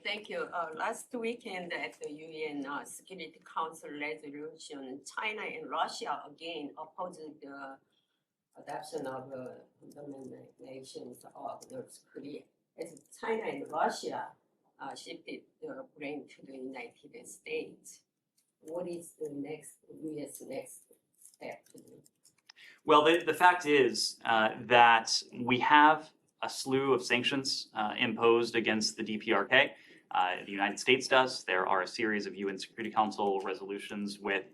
Thank you. Last weekend at the UN Security Council resolution, China and Russia again opposed the adoption of fundamental nations of North Korea. As China and Russia shifted the blame to the United States, what is the U.S. next step to do? Well, the fact is that we have a slew of sanctions imposed against the DPRK. The United States does. There are a series of UN Security Council resolutions with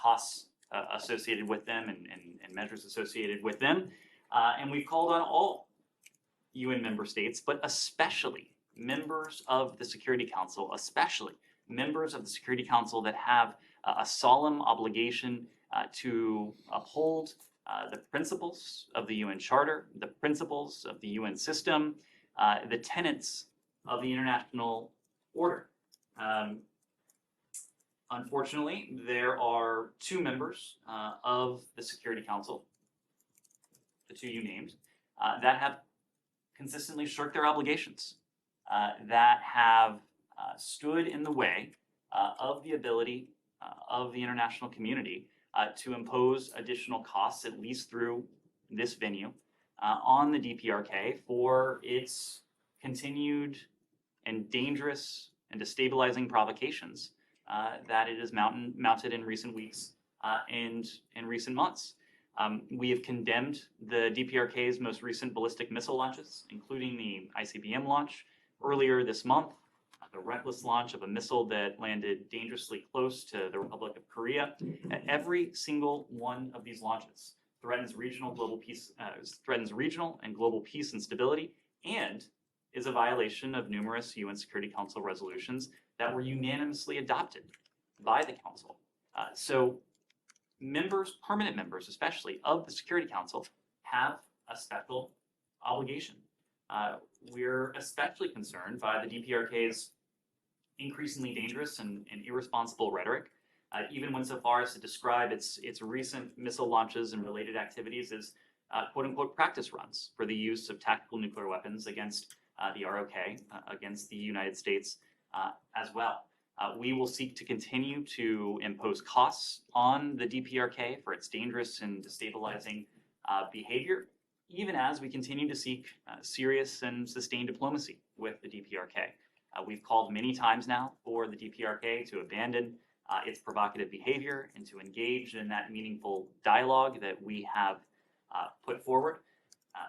costs associated with them and measures associated with them. And we've called on all UN member states, but especially members of the Security Council, especially members of the Security Council that have a solemn obligation to uphold the principles of the UN Charter, the principles of the UN system, the tenets of the international order. Unfortunately, there are two members of the Security Council, the two you named, that have consistently shirked their obligations, that have stood in the way of the ability of the international community to impose additional costs, at least through this venue, on the DPRK for its continued and dangerous and destabilizing provocations that it has mounted in recent weeks and in recent months. We have condemned the DPRK's most recent ballistic missile launches, including the ICBM launch earlier this month, the reckless launch of a missile that landed dangerously close to the Republic of Korea. Every single one of these launches threatens regional and global peace and stability, and is a violation of numerous UN Security Council resolutions that were unanimously adopted by the Council. So members, permanent members especially, of the Security Council have a special obligation. We're especially concerned by the DPRK's increasingly dangerous and irresponsible rhetoric, even went so far as to describe its recent missile launches and related activities as quote-unquote practice runs for the use of tactical nuclear weapons against the ROK, against the United States as well. We will seek to continue to impose costs on the DPRK for its dangerous and destabilizing behavior, even as we continue to seek serious and sustained diplomacy with the DPRK. We've called many times now for the DPRK to abandon its provocative behavior and to engage in that meaningful dialogue that we have put forward.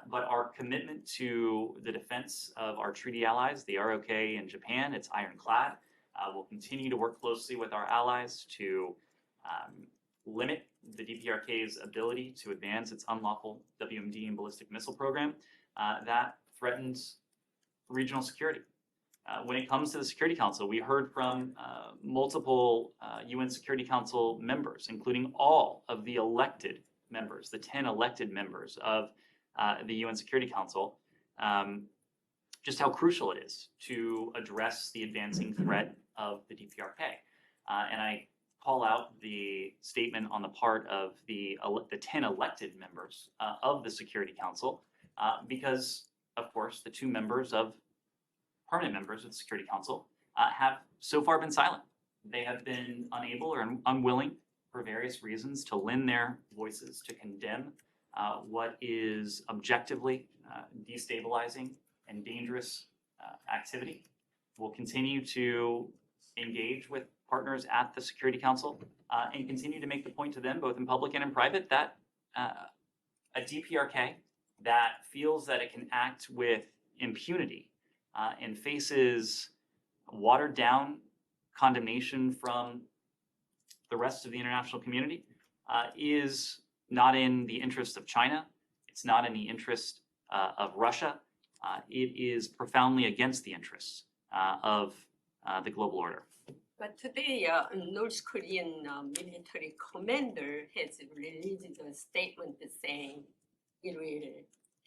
But our commitment to the defense of our treaty allies, the ROK and Japan, it's ironclad. We'll continue to work closely with our allies to limit the DPRK's ability to advance its unlawful WMD and ballistic missile program that threatens regional security. When it comes to the Security Council, we heard from multiple UN Security Council members, including all of the elected members, the 10 elected members of the UN Security Council, just how crucial it is to address the advancing threat of the DPRK. And I call out the statement on the part of the 10 elected members of the Security Council because, of course, the two permanent members of the Security Council have so far been silent. They have been unable or unwilling for various reasons to lend their voices to condemn what is objectively destabilizing and dangerous activity. We'll continue to engage with partners at the Security Council and continue to make the point to them, both in public and in private, that a DPRK that feels that it can act with impunity and faces watered down condemnation from the rest of the international community is not in the interest of China. It's not in the interest of Russia. It is profoundly against the interests of the global order. But today, North Korean military commander has released a statement saying it will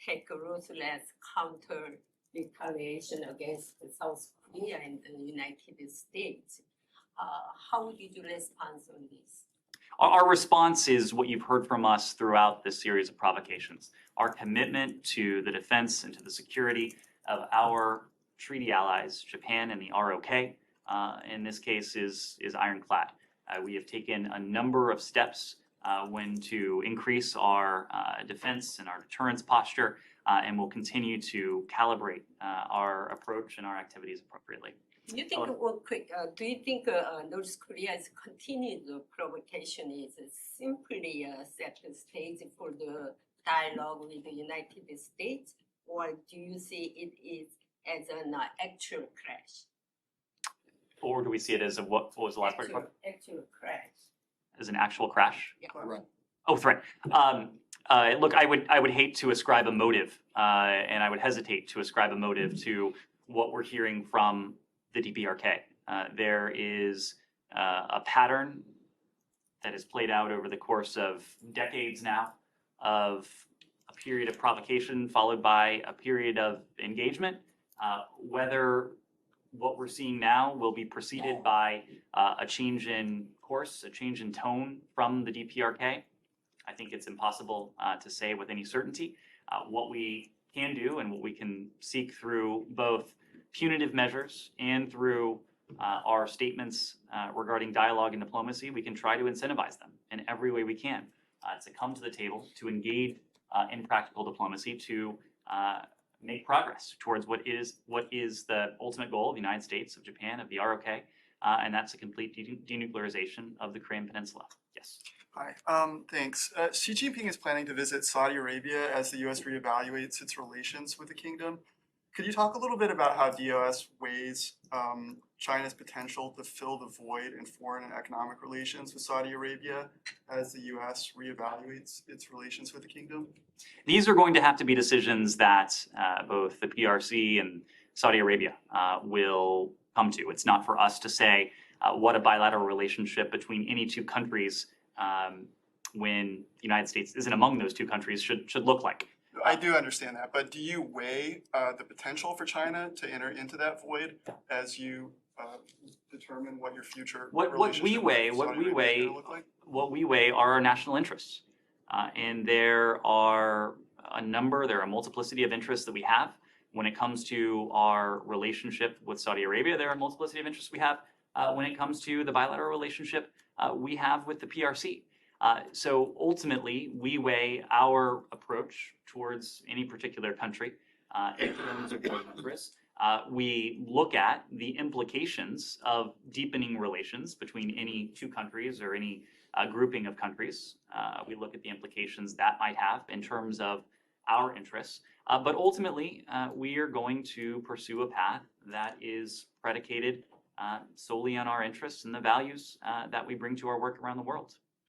take a ruthless counter retaliation against South Korea and the United States. How did you respond on this? Our response is what you've heard from us throughout this series of provocations. Our commitment to the defense and to the security of our treaty allies, Japan and the ROK, in this case is ironclad. We have taken a number of steps when to increase our defense and our deterrence posture, and we'll continue to calibrate our approach and our activities appropriately. Do you think, do you think North Korea's continued provocation is simply set the stage for the dialogue with the United States, or do you see it is as an actual crash? Or do we see it as what was the last part? Actual crash. As an actual crash? Yeah. Right. Oh, threat. Look, I would hate to ascribe a motive, and I would hesitate to ascribe a motive to what we're hearing from the DPRK. There is a pattern that has played out over the course of decades now of a period of provocation followed by a period of engagement. Whether what we're seeing now will be preceded by a change in course, a change in tone from the DPRK, I think it's impossible to say with any certainty. What we can do and what we can seek through both punitive measures and through our statements regarding dialogue and diplomacy, we can try to incentivize them in every way we can to come to the table, to engage in practical diplomacy, to make progress towards what is the ultimate goal of the United States, of Japan, of the ROK, and that's a complete denuclearization of the Korean Peninsula. Yes. Hi, thanks. Xi Jinping is planning to visit Saudi Arabia as the U.S. reevaluates its relations with the kingdom. Could you talk a little bit about how DOS weighs China's potential to fill the void in foreign and economic relations with Saudi Arabia as the U.S. reevaluates its relations with the kingdom? These are going to have to be decisions that both the PRC and Saudi Arabia will come to. It's not for us to say what a bilateral relationship between any two countries when the United States isn't among those two countries should look like. I do understand that, but do you weigh the potential for China to enter into that void as you determine what your future What we weigh are our national interests, and there are a multiplicity of interests that we have when it comes to our relationship with Saudi Arabia. There are a multiplicity of interests we have when it comes to the bilateral relationship we have with the PRC. So ultimately, we weigh our approach towards any particular country in terms of those interests. We look at the implications of deepening relations between any two countries or any grouping of countries. We look at the implications that might have in terms of our interests. But ultimately, we are going to pursue a path that is predicated solely on our interests and the values that we bring to our work around the world.